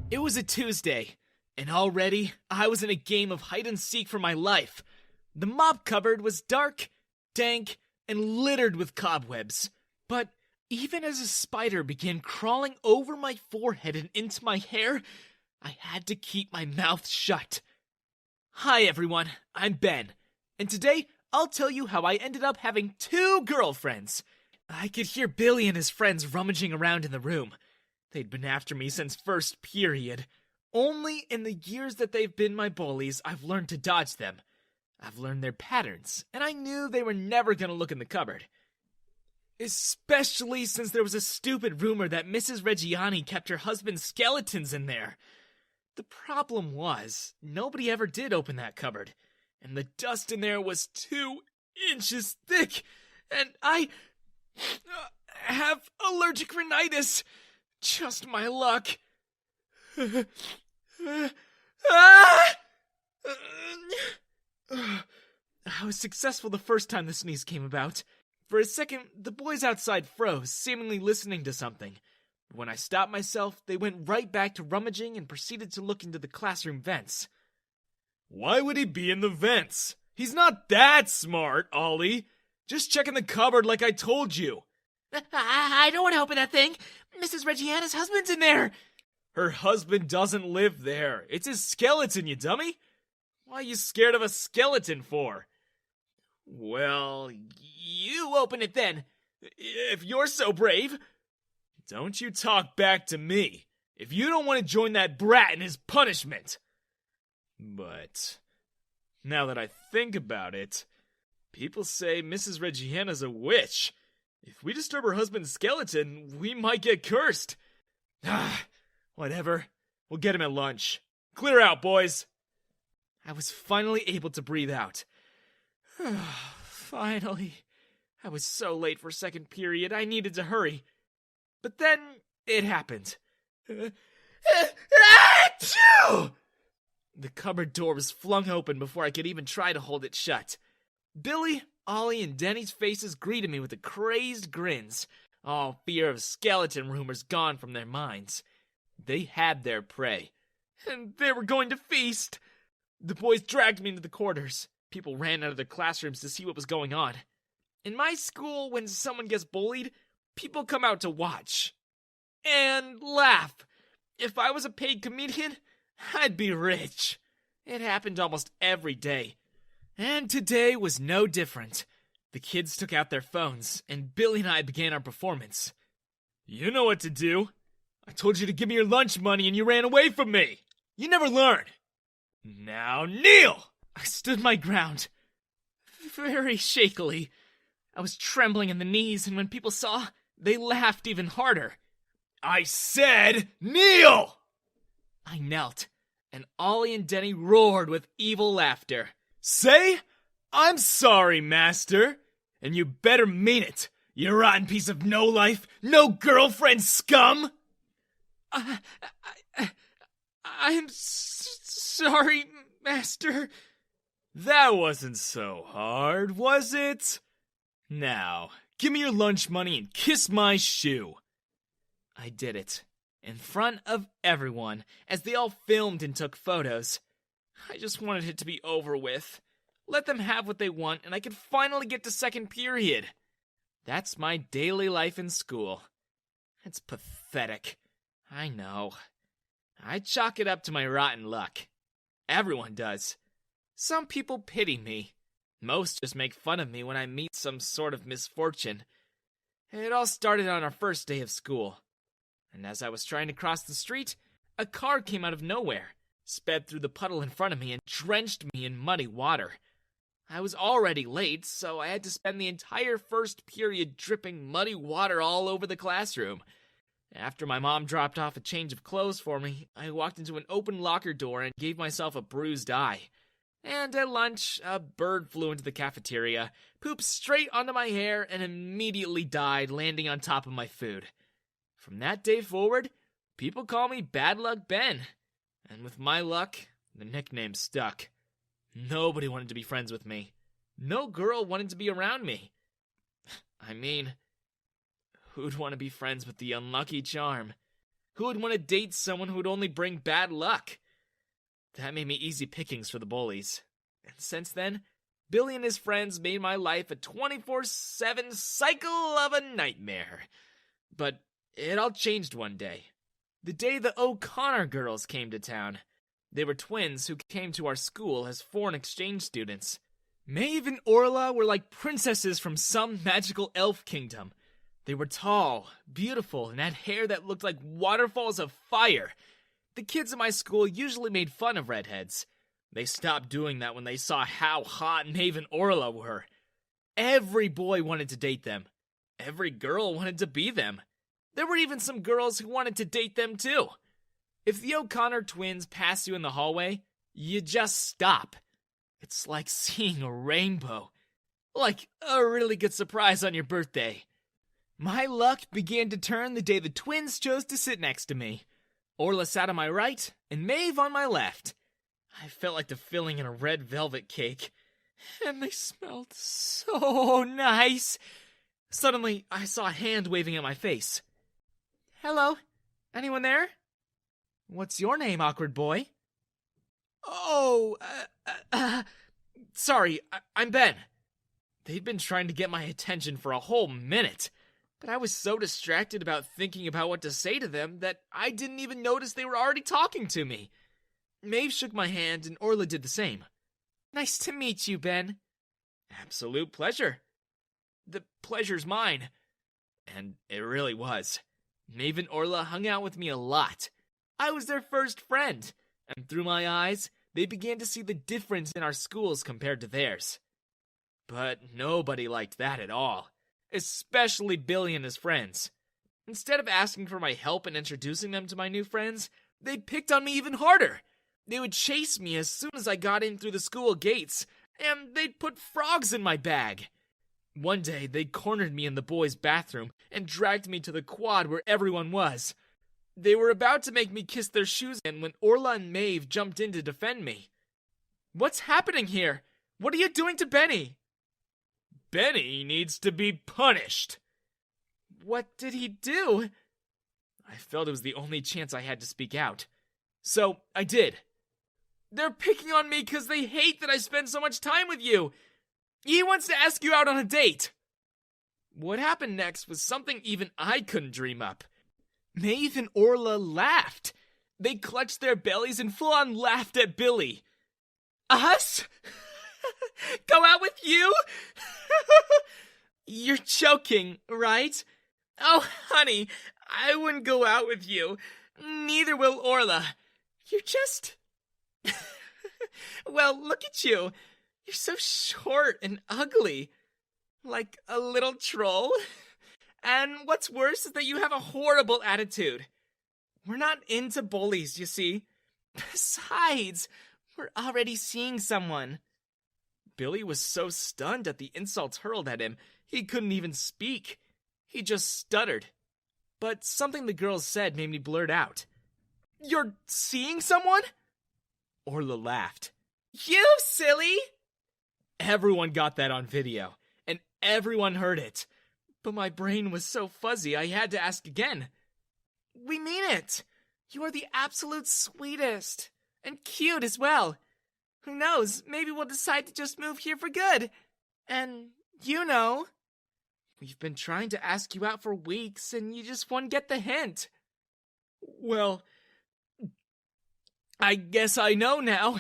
It was a Tuesday, and already I was in a game of hide and seek for my life. The mop cupboard was dark, dank, and littered with cobwebs. But even as a spider began crawling over my forehead and into my hair, I had to keep my mouth shut. Hi everyone, I'm Ben, and today I'll tell you how I ended up having 2 girlfriends. I could hear Billy and his friends rummaging around in the room. They'd been after me since first period. Only in the years that they've been my bullies, I've learned to dodge them. I've learned their patterns, and I knew they were never going to look in the cupboard. Especially since there was a stupid rumor that Mrs. Reggiani kept her husband's skeletons in there. The problem was, nobody ever did open that cupboard, and the dust in there was 2 inches thick, and I have allergic rhinitis. Just my luck. I was successful the first time the sneeze came about. For a second, the boys outside froze, seemingly listening to something. But when I stopped myself, they went right back to rummaging and proceeded to look into the classroom vents. Why would he be in the vents? He's not that smart, Ollie. Just check in the cupboard like I told you. I don't want to open that thing. Mrs. Reggiana's husband's in there. Her husband doesn't live there. It's his skeleton, you dummy. Why are you scared of a skeleton for? Well, You open it then. if you're so brave. Don't you talk back to me. If you don't want to join that brat in his punishment. But now that I think about it, people say Mrs. Reggiana's a witch. If we disturb her husband's skeleton, we might get cursed. Whatever. We'll get him at lunch. Clear out, boys. I was finally able to breathe out. Finally. I was so late for second period, I needed to hurry. But then, it happened. Achoo! The cupboard door was flung open before I could even try to hold it shut. Billy, Ollie, and Denny's faces greeted me with the crazed grins, all fear of skeleton rumors gone from their minds. They had their prey, and they were going to feast. The boys dragged me into the quarters. People ran out of their classrooms to see what was going on. In my school, when someone gets bullied, people come out to watch. And laugh. If I was a paid comedian, I'd be rich. It happened almost every day. And today was no different. The kids took out their phones, and Billy and I began our performance. You know what to do. I told you to give me your lunch money and you ran away from me. You never learn. Now kneel! I stood my ground. Very shakily. I was trembling in the knees, and when people saw, they laughed even harder. I said kneel! I knelt, and Ollie and Denny roared with evil laughter. Say, I'm sorry, master. And you better mean it, you rotten piece of no-life, no-girlfriend scum! I'm sorry, master. That wasn't so hard, was it? Now, give me your lunch money and kiss my shoe. I did it, in front of everyone, as they all filmed and took photos. I just wanted it to be over with. Let them have what they want, and I could finally get to second period. That's my daily life in school. It's pathetic. I know. I chalk it up to my rotten luck. Everyone does. Some people pity me. Most just make fun of me when I meet some sort of misfortune. It all started on our first day of school. And as I was trying to cross the street, a car came out of nowhere, sped through the puddle in front of me, and drenched me in muddy water. I was already late, so I had to spend the entire first period dripping muddy water all over the classroom. After my mom dropped off a change of clothes for me, I walked into an open locker door and gave myself a bruised eye. And at lunch, a bird flew into the cafeteria, pooped straight onto my hair, and immediately died, landing on top of my food. From that day forward, people call me Bad Luck Ben. And with my luck, the nickname stuck. Nobody wanted to be friends with me. No girl wanted to be around me. I mean, who'd want to be friends with the unlucky charm? Who would want to date someone who would only bring bad luck? That made me easy pickings for the bullies. And since then, Billy and his friends made my life a 24/7 cycle of a nightmare. But it all changed one day. The day the O'Connor girls came to town. They were twins who came to our school as foreign exchange students. Maeve and Orla were like princesses from some magical elf kingdom. They were tall, beautiful, and had hair that looked like waterfalls of fire. The kids at my school usually made fun of redheads. They stopped doing that when they saw how hot Maeve and Orla were. Every boy wanted to date them. Every girl wanted to be them. There were even some girls who wanted to date them too. If the O'Connor twins pass you in the hallway, you just stop. It's like seeing a rainbow. Like a really good surprise on your birthday. My luck began to turn the day the twins chose to sit next to me. Orla sat on my right, and Maeve on my left. I felt like the filling in a red velvet cake. And they smelled so nice. Suddenly, I saw a hand waving at my face. Hello? Anyone there? What's your name, awkward boy? Oh, sorry, I'm Ben. They'd been trying to get my attention for a whole minute, but I was so distracted about thinking about what to say to them that I didn't even notice they were already talking to me. Maeve shook my hand and Orla did the same. Nice to meet you, Ben. Absolute pleasure. The pleasure's mine. And it really was. Maeve and Orla hung out with me a lot. I was their first friend, and through my eyes, they began to see the difference in our schools compared to theirs. But nobody liked that at all, especially Billy and his friends. Instead of asking for my help and introducing them to my new friends, they picked on me even harder. They would chase me as soon as I got in through the school gates, and they'd put frogs in my bag. One day, they cornered me in the boys' bathroom and dragged me to the quad where everyone was. They were about to make me kiss their shoes in when Orla and Maeve jumped in to defend me. What's happening here? What are you doing to Benny? Benny needs to be punished. What did he do? I felt it was the only chance I had to speak out. So I did. They're picking on me because they hate that I spend so much time with you. He wants to ask you out on a date. What happened next was something even I couldn't dream up. Maeve and Orla laughed. They clutched their bellies and full-on laughed at Billy. Us? Go out with you? You're joking, right? Oh, honey, I wouldn't go out with you. Neither will Orla. You're just... Well, look at you. You're so short and ugly. Like a little troll. And what's worse is that you have a horrible attitude. We're not into bullies, you see. Besides, we're already seeing someone. Billy was so stunned at the insults hurled at him, he couldn't even speak. He just stuttered. But something the girls said made me blurt out. You're seeing someone? Orla laughed. You silly! Everyone got that on video, and everyone heard it. But my brain was so fuzzy I had to ask again. We mean it. You are the absolute sweetest. And cute as well. Who knows, maybe we'll decide to just move here for good. And, you know, we've been trying to ask you out for weeks, and you just won't get the hint. Well, I guess I know now.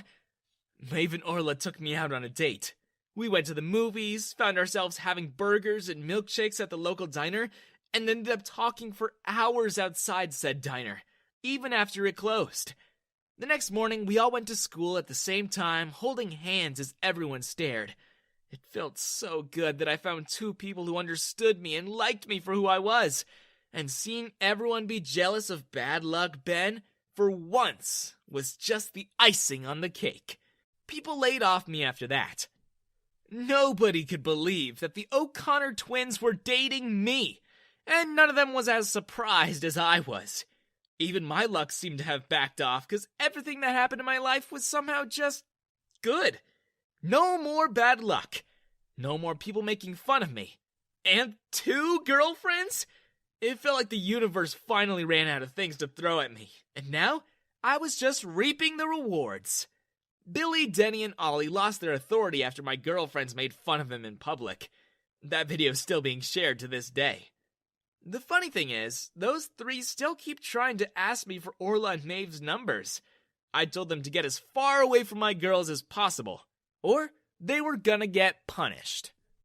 Maeve and Orla took me out on a date. We went to the movies, found ourselves having burgers and milkshakes at the local diner, and ended up talking for hours outside said diner, even after it closed. The next morning, we all went to school at the same time, holding hands as everyone stared. It felt so good that I found two people who understood me and liked me for who I was. And seeing everyone be jealous of bad luck Ben, for once, was just the icing on the cake. People laid off me after that. Nobody could believe that the O'Connor twins were dating me, and none of them was as surprised as I was. Even my luck seemed to have backed off, because everything that happened in my life was somehow just good. No more bad luck. No more people making fun of me. And 2 girlfriends? It felt like the universe finally ran out of things to throw at me, and now I was just reaping the rewards. Billy, Denny, and Ollie lost their authority after my girlfriends made fun of him in public. That video is still being shared to this day. The funny thing is, those three still keep trying to ask me for Orla and Maeve's numbers. I told them to get as far away from my girls as possible, or they were gonna get punished.